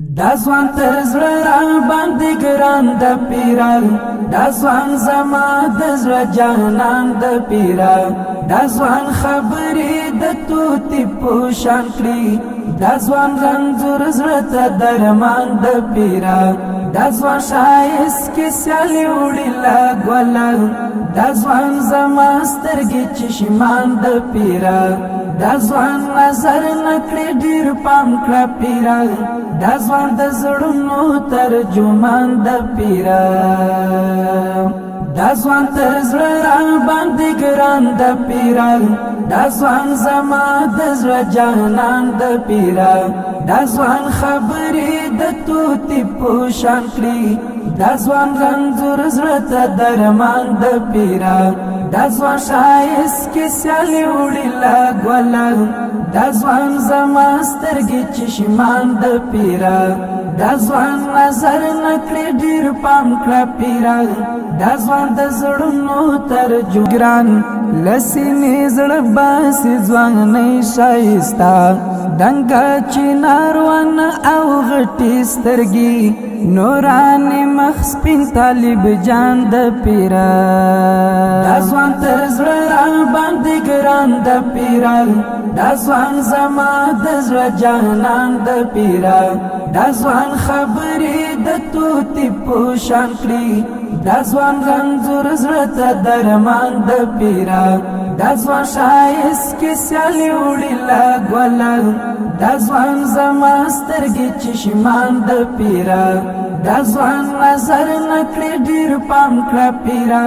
دا ځوان تر زړه را باندې ګران د پیرا دا ځوان زما د زړه جانان د پیرا دا ځوان خبرې د توتي پوشان کړی دا ځوان رنځور زړه ته درمان د پیرا دا ځوان شایست کې سیالي وړي لا ګولا دا ځوان زما سترګې چشمان د پیرا دا ځوان نظر نکړي ډیر پام کړه پیرا دا ځوان د زړونو ترجمان د پیرا دا ځوان تر زړه را باندې ګران د پیرا دا ځوان زما د زړه جانان د پیرا دا ځوان خبرې د توتي پوشان کړي دا ځوان رنځور زړه ته درمان د پیرا دا ځوان شایست کې سیالي وړي لا ګولا دا ځوان زما سترګې چشمان د پیرا دا ځوان نظر نکړي ډیر پام کړه پیرا دا ځوان د زړونو ترجمان لسینې زړه باسي ځوان نه شایستا دنګا چنار ون او غټي سترګي نوراني مخ سپین طالب جان د پیرا دا ځوان تر زړه را باندې ګران د پیرا دا ځوان زما د زړه جانان د پیرا دا ځوان خبرې د توتي پوشان کړي دا ځوان رنځور زړه ته درمان د پیرا دا ځوان شایست کې سیالي وړي لا ګولا دا ځوان زما سترګې چشمان د پیرا دا ځوان نظر نکړي ډیر پام کړه پیرا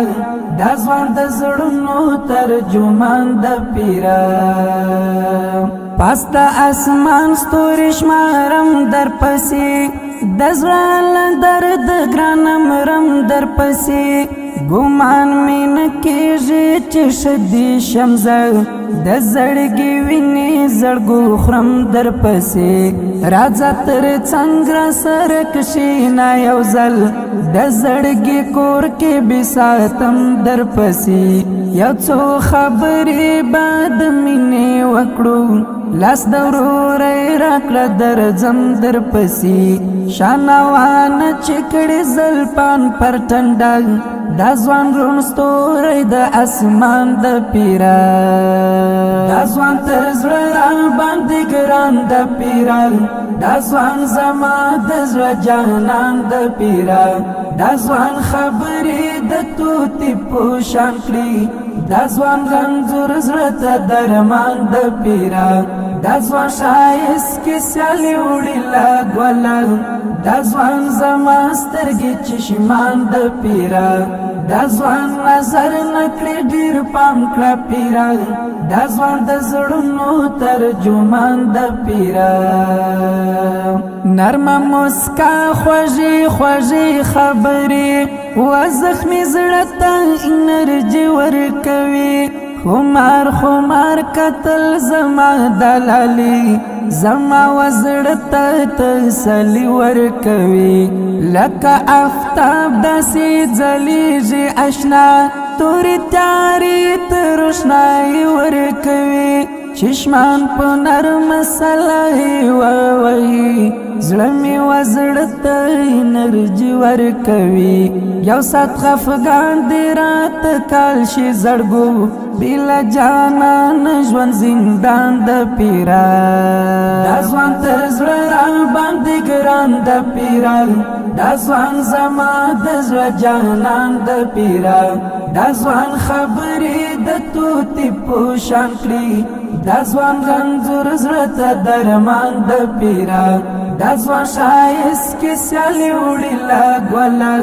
دا ځوان د زړونو ترجمان د پیرا پاستا اسمان ستوري شمارم در پسې د زړه درد ګرانم رم در پسې ګمان مين کېږي چې شدي شمزه د زړګي ویني زړګو خرم در پسې راځه تر څنګه سره کښینا یو ځل د زړګي کور کې بساتم در پسې یو څو خبرې بعد مینې وکړو لاس د ورورې راکړه درځم در پسې شانوان چکړې زلپان پر ټنډه دا ځوان رون ستوري د اسمان د پیرا دا ځوان تر زړه را باندې ګران د پیرا دا ځوان زما د زړه جانان د پیرا دا ځوان خبرې د توتي پوشان کړي دا ځوان رنځور زړه ته درمان د پیرا دا ځوان شایست کې سیالي وړي لا ګولا دا ځوان زما سترګې چشمان د پیرا دا ځوان نظر نکړي ډیر پام کړه پیرا دا ځوان د زړونو ترجمان د پیرا نرمه مسکا خوږې خوږې خبرې و زخمي زړه ته انرژي ورکوي خمار خمار قتل زما دلالي زما وزړه تسلی ورکوي لکه آفتاب داسې ځلېږي اشنا تورې تیارې تروشنایي ورکوي چشمان په نرم سلای ووي زړه مې وزړه ته انرژي ورکوي یو سات خفګان دې راته کال شي زړګو بلا جانان ژوند زندان د پیرا دا ځوان تر زړه را باندې ګران د پیرا دا ځوان زما د زړه جانان د پیرا دا ځوان خبرې د توتي پوشان کړي دا ځوان رنځور زړه ته درمان د پیرا دا ځوان شایست کې سیالي وړي لا ګولا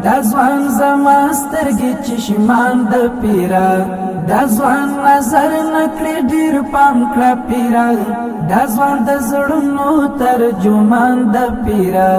دا ځوان زما سترګې چشمان د پیرا دا ځوان نظر نکړي ډیر پام کړه پیرا دا ځوان د زړونو ترجمان د پیرا